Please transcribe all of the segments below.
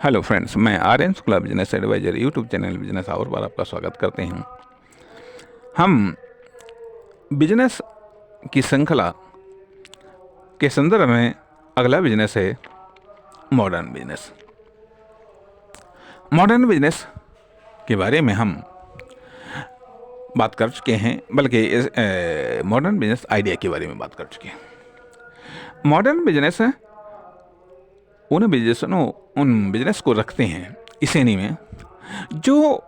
Hello friends, मैं Aryan Shukla business adviser YouTube channel business hour पर आपका स्वागत करते हैं। हम बिजनेस की श्रृंखला के संदर्भ में अगला बिजनेस है मॉडर्न बिजनेस। मॉडर्न बिजनेस के बारे में हम बात कर चुके हैं, बल्कि मॉडर्न बिजनेस आइडिया के बारे में बात कर चुके हैं। मॉडर्न बिजनेस उन बिजनेस को रखते हैं इस श्रेणी में जो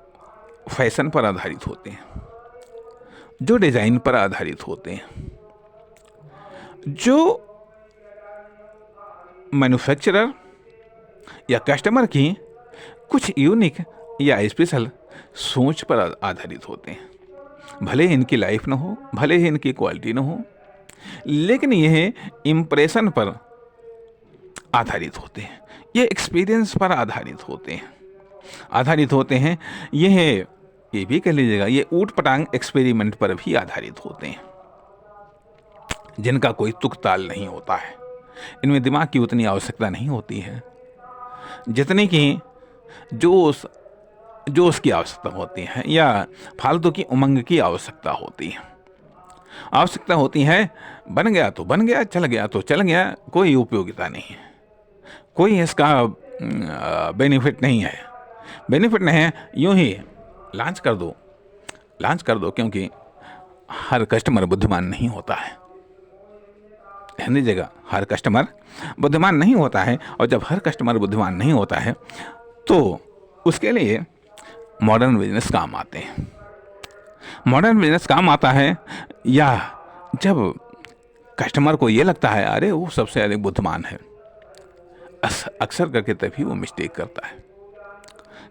फैशन पर आधारित होते हैं, जो डिजाइन पर आधारित होते हैं, जो मैन्युफैक्चरर या कस्टमर की कुछ यूनिक या स्पेशल सोच पर आधारित होते हैं। भले ही इनकी लाइफ ना हो, भले ही इनकी क्वालिटी ना हो, लेकिन यह इम्प्रेशन पर आधारित होते हैं, ये एक्सपीरियंस पर आधारित होते हैं। ये भी कह लीजिएगा, ये ऊट पटांग एक्सपेरिमेंट पर भी आधारित होते हैं, जिनका कोई तुक ताल नहीं होता है। इनमें दिमाग की उतनी आवश्यकता नहीं होती है जितनी कि जोश की आवश्यकता होती है, या फालतू की उमंग की आवश्यकता होती है। बन गया तो बन गया, चल गया तो चल गया, कोई उपयोगिता नहीं है, कोई इसका बेनिफिट नहीं है। यूं ही लॉन्च कर दो, क्योंकि हर कस्टमर बुद्धिमान नहीं होता है। ध्यान दीजिएगा, हर कस्टमर बुद्धिमान नहीं होता है, और जब हर कस्टमर बुद्धिमान नहीं होता है तो उसके लिए मॉडर्न बिजनेस काम आते हैं। मॉडर्न बिजनेस काम आता है या जब कस्टमर को ये लगता है अरे वो सबसे अधिक बुद्धिमान है। अक्सर करके तभी वो मिस्टेक करता है,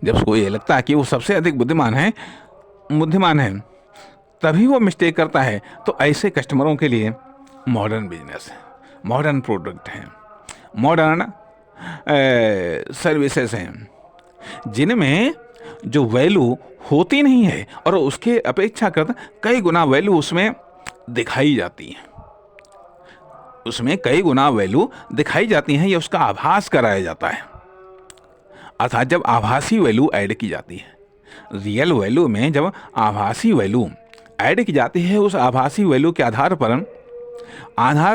जब उसको ये लगता है कि वो सबसे अधिक बुद्धिमान है, तभी वो मिस्टेक करता है। तो ऐसे कस्टमरों के लिए मॉडर्न बिजनेस है, मॉडर्न प्रोडक्ट हैं, मॉडर्न सर्विसेज हैं, जिनमें जो वैल्यू होती नहीं है और उसके अपेक्षाकृत कई गुना वैल्यू उसमें दिखाई जाती है। या उसका आभास कराया जाता है। अर्थात जब आभासी वैल्यू ऐड की जाती है, रियल वैल्यू में जब आभासी वैल्यू ऐड की जाती है, उस आभासी वैल्यू के आधार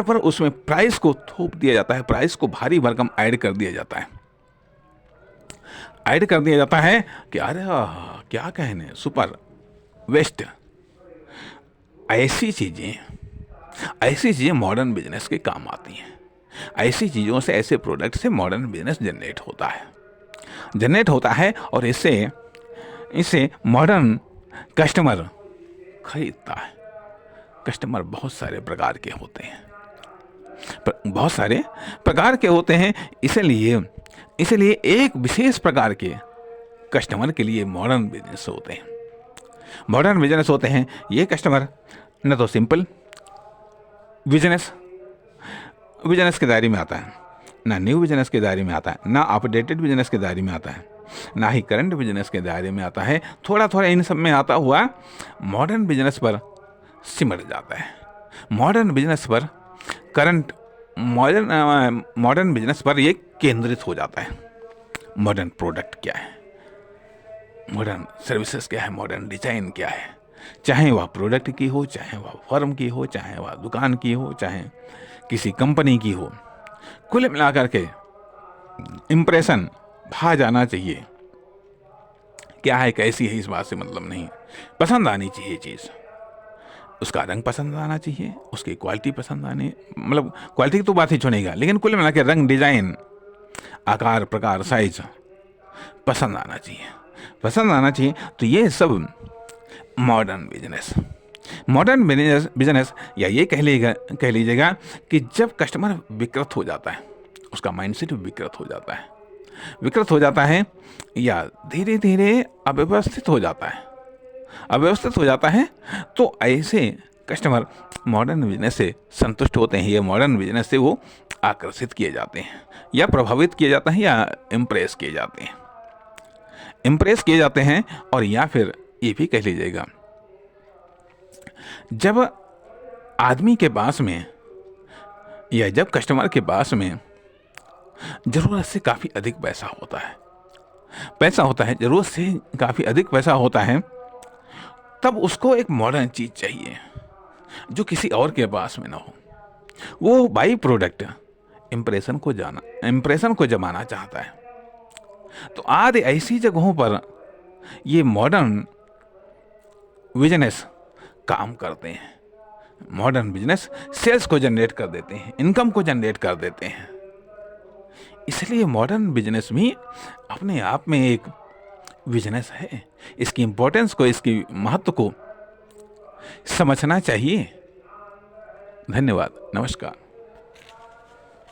पर उसमें प्राइस को थोप दिया जाता है, प्राइस को भारी भरकम ऐड कर दिया जाता है कि अरे क्या कहने, सुपर वेस्ट। ऐसी चीजें मॉडर्न बिजनेस के काम आती हैं। ऐसी चीजों से, ऐसे प्रोडक्ट से मॉडर्न बिजनेस जनरेट होता है और इससे मॉडर्न कस्टमर खरीदता है। कस्टमर बहुत सारे प्रकार के होते हैं, इसलिए एक विशेष प्रकार के कस्टमर के लिए मॉडर्न बिजनेस होते हैं। ये कस्टमर न तो सिंपल बिजनेस के दायरे में आता है, ना न्यू बिजनेस के दायरे में आता है, ना अपडेटेड बिजनेस के दायरे में आता है, ना ही करंट बिजनेस के दायरे में आता है। थोड़ा इन सब में आता हुआ मॉडर्न बिजनेस पर सिमट जाता है। मॉडर्न बिजनेस पर ये केंद्रित हो जाता है। मॉडर्न प्रोडक्ट क्या है, मॉडर्न सर्विसेज क्या है, मॉडर्न डिजाइन क्या है, चाहे वह प्रोडक्ट की हो, चाहे वह फर्म की हो, चाहे वह दुकान की हो, चाहे किसी कंपनी की हो, कुल मिलाकर के इंप्रेशन भा जाना चाहिए। क्या है, कैसी है, इस बात से मतलब नहीं, पसंद आनी चाहिए चीज़। उसका रंग पसंद आना चाहिए, उसकी क्वालिटी पसंद आने, मतलब क्वालिटी की तो बात ही छोड़ेगा, लेकिन कुल मिला के रंग, डिजाइन, आकार, प्रकार, साइज पसंद आना चाहिए। तो ये सब मॉडर्न बिजनेस या ये कह लीजिएगा कि जब कस्टमर विकृत हो जाता है, उसका माइंडसेट विकृत हो जाता है या धीरे धीरे अव्यवस्थित हो जाता है, तो ऐसे कस्टमर मॉडर्न बिजनेस से संतुष्ट होते हैं, या मॉडर्न बिजनेस से वो आकर्षित किए जाते हैं, या प्रभावित किए जाते हैं, या इम्प्रेस किए जाते हैं। और या फिर ये भी कह लीजिएगा, जब आदमी के पास में या जब कस्टमर के पास में ज़रूरत से काफ़ी अधिक पैसा होता है, पैसा होता है, ज़रूरत से काफ़ी अधिक पैसा होता है, तब उसको एक मॉडर्न चीज़ चाहिए जो किसी और के पास में ना हो। वो बाई प्रोडक्ट इम्प्रेशन को जमाना चाहता है। तो आज ऐसी जगहों पर ये मॉडर्न बिजनेस काम करते हैं। मॉडर्न बिजनेस सेल्स को जनरेट कर देते हैं, इनकम को जनरेट कर देते हैं। इसलिए मॉडर्न बिजनेस भी अपने आप में एक बिजनेस है। इसकी इम्पोर्टेंस को, इसकी महत्व को समझना चाहिए। धन्यवाद, नमस्कार।